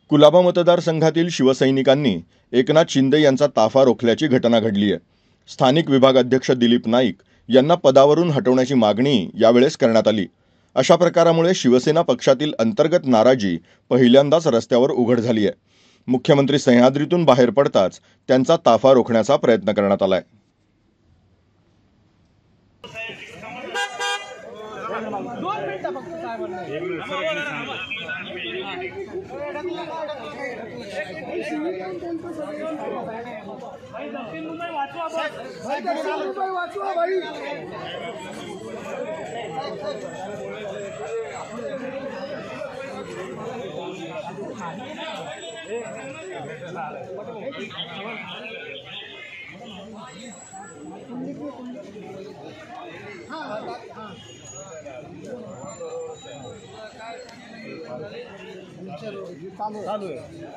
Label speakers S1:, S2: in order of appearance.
S1: कुलाबा मतदारसंघातील शिवसैनिकांनी एकनाथ शिंदे यांचा ताफा रोखल्याची घटना घडली आहे। स्थानिक विभाग अध्यक्ष दिलीप नाईक यांना पदावरून हटवण्याची मागणी यावेळेस करण्यात आली। अशा प्रकारामुळे शिवसेना पक्षातील अंतर्गत नाराजी पहिल्यांदाच रस्त्यावर उघड झाली आहे। मुख्यमंत्री सह्याद्रीतून बाहेर पडताच त्यांचा ताफा रोखण्याचा प्रयत्न करण्यात आलाय।
S2: चालू आहे।